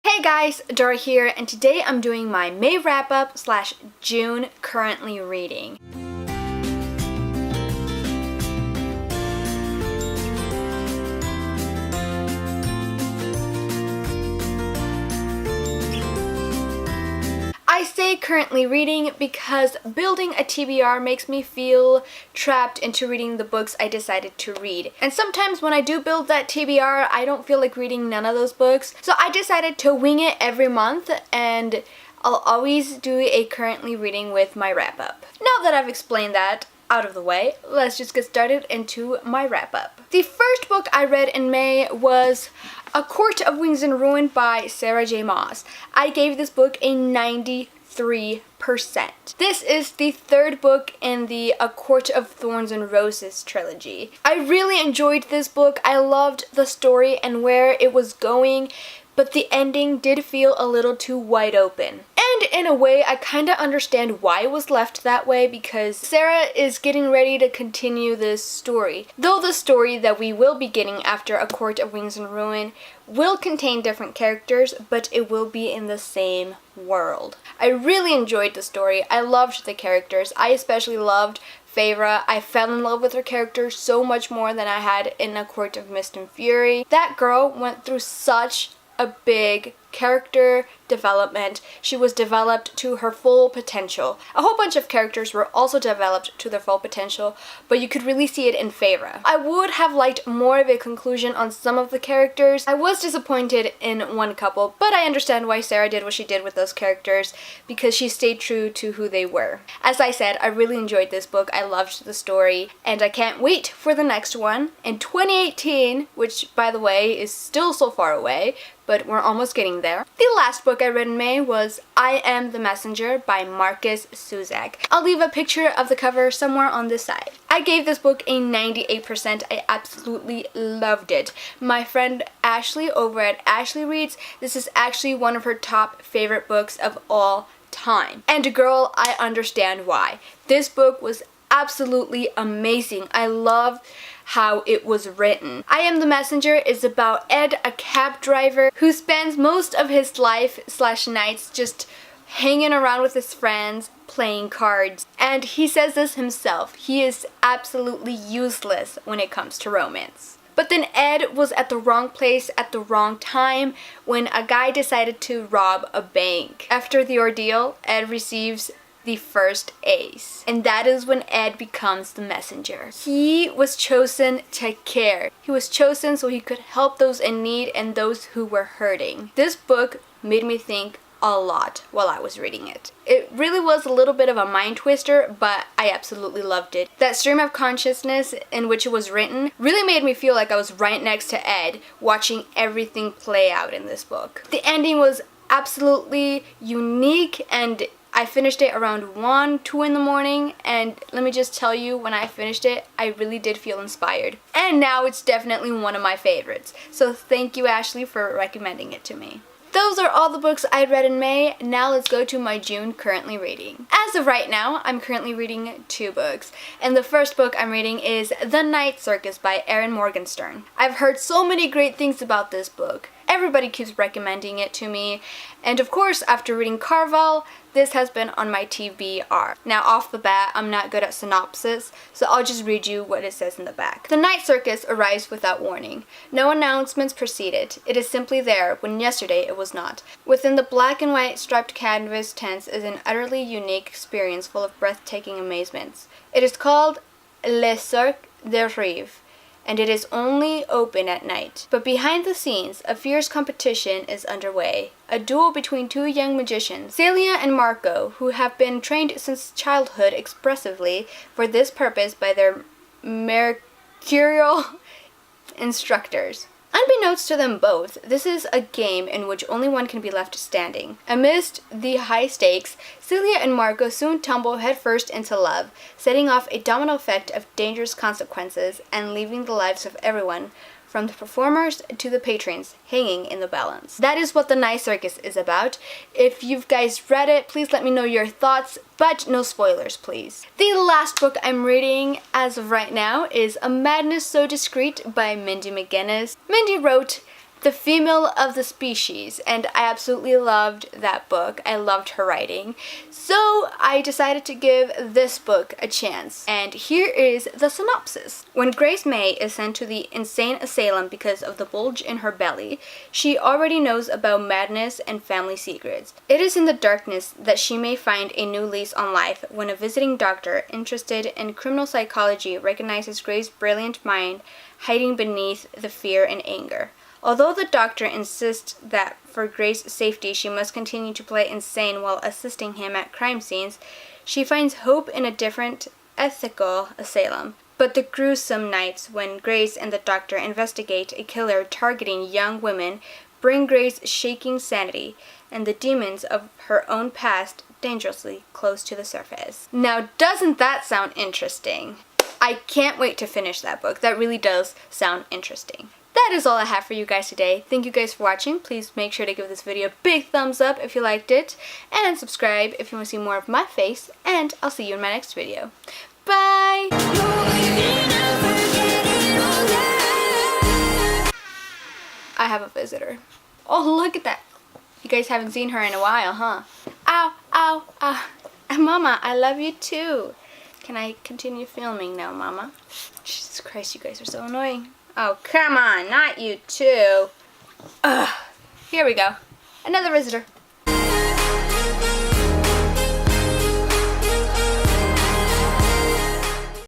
Hey guys, Dora here, and today I'm doing my May wrap-up / June currently reading. I say currently reading because building a TBR makes me feel trapped into reading the books I decided to read. And sometimes when I do build that TBR, I don't feel like reading none of those books. So I decided to wing it every month, and I'll always do a currently reading with my wrap-up. Now that I've explained that out of the way, let's just get started into my wrap-up. The first book I read in May was A Court of Wings and Ruin by Sarah J. Maas. I gave this book a 93%. This is the third book in the A Court of Thorns and Roses trilogy. I really enjoyed this book. I loved the story and where it was going, but the ending did feel a little too wide open. And in a way, I kind of understand why it was left that way, because Sarah is getting ready to continue this story. Though the story that we will be getting after A Court of Wings and Ruin will contain different characters, but it will be in the same world. I really enjoyed the story. I loved the characters. I especially loved Feyre. I fell in love with her character so much more than I had in A Court of Mist and Fury. That girl went through such a big character development. She was developed to her full potential. A whole bunch of characters were also developed to their full potential, but you could really see it in Feyre. I would have liked more of a conclusion on some of the characters. I was disappointed in one couple, but I understand why Sarah did what she did with those characters, because she stayed true to who they were. As I said, I really enjoyed this book. I loved the story, and I can't wait for the next one in 2018, which, by the way, is still so far away, but we're almost getting there. The last book I read in May was I Am the Messenger by Marcus Suzak. I'll leave a picture of the cover somewhere on this side. I gave this book a 98%. I absolutely loved it. My friend Ashley over at Ashley Reads, this is actually one of her top favorite books of all time. And girl, I understand why. This book was absolutely amazing. I love how it was written. I Am the Messenger is about Ed, a cab driver who spends most of his life / nights just hanging around with his friends, playing cards. And he says this himself, he is absolutely useless when it comes to romance. But then Ed was at the wrong place at the wrong time when a guy decided to rob a bank. After the ordeal, Ed receives the first ace, and that is when Ed becomes the messenger. He was chosen to care. He was chosen so he could help those in need and those who were hurting. This book made me think a lot while I was reading it. It really was a little bit of a mind twister, but I absolutely loved it. That stream of consciousness in which it was written really made me feel like I was right next to Ed, watching everything play out in this book. The ending was absolutely unique, and I finished it around 1, 2 in the morning, and let me just tell you, when I finished it, I really did feel inspired. And now it's definitely one of my favorites. So thank you, Ashley, for recommending it to me. Those are all the books I read in May. Now let's go to my June currently reading. As of right now, I'm currently reading 2 books. And the first book I'm reading is The Night Circus by Erin Morgenstern. I've heard so many great things about this book. Everybody keeps recommending it to me. And of course, after reading Carval, this has been on my TBR. Now, off the bat, I'm not good at synopsis, so I'll just read you what it says in the back. The Night Circus arrives without warning. No announcements precede. It is simply there, when yesterday it was not. Within the black and white striped canvas tents is an utterly unique experience full of breathtaking amazements. It is called Le Cirque des Rêves, and it is only open at night. But behind the scenes, a fierce competition is underway. A duel between 2 young magicians, Celia and Marco, who have been trained since childhood expressively for this purpose by their mercurial instructors. Unbeknownst to them both, this is a game in which only one can be left standing. Amidst the high stakes, Celia and Marco soon tumble headfirst into love, setting off a domino effect of dangerous consequences and leaving the lives of everyone, from the performers to the patrons, hanging in the balance. That is what The Night Circus is about. If you guys read it, please let me know your thoughts, but no spoilers, please. The last book I'm reading as of right now is A Madness So Discrete by Mindy McGinnis. Mindy wrote The Female of the Species, and I absolutely loved that book. I loved her writing. So I decided to give this book a chance. And here is the synopsis. When Grace May is sent to the insane asylum because of the bulge in her belly, she already knows about madness and family secrets. It is in the darkness that she may find a new lease on life when a visiting doctor interested in criminal psychology recognizes Grace's brilliant mind hiding beneath the fear and anger. Although the doctor insists that for Grace's safety she must continue to play insane while assisting him at crime scenes, she finds hope in a different, ethical asylum. But the gruesome nights when Grace and the doctor investigate a killer targeting young women bring Grace shaking sanity and the demons of her own past dangerously close to the surface. Now, doesn't that sound interesting? I can't wait to finish that book. That really does sound interesting. That is all I have for you guys today. Thank you guys for watching. Please make sure to give this video a big thumbs up if you liked it, and subscribe if you want to see more of my face, and I'll see you in my next video. Bye! I have a visitor. Oh, look at that. You guys haven't seen her in a while, huh? Ow, ow, ow. Mama, I love you too. Can I continue filming now, Mama? Jesus Christ, you guys are so annoying. Oh, come on, not you too. Ugh. Here we go. Another visitor.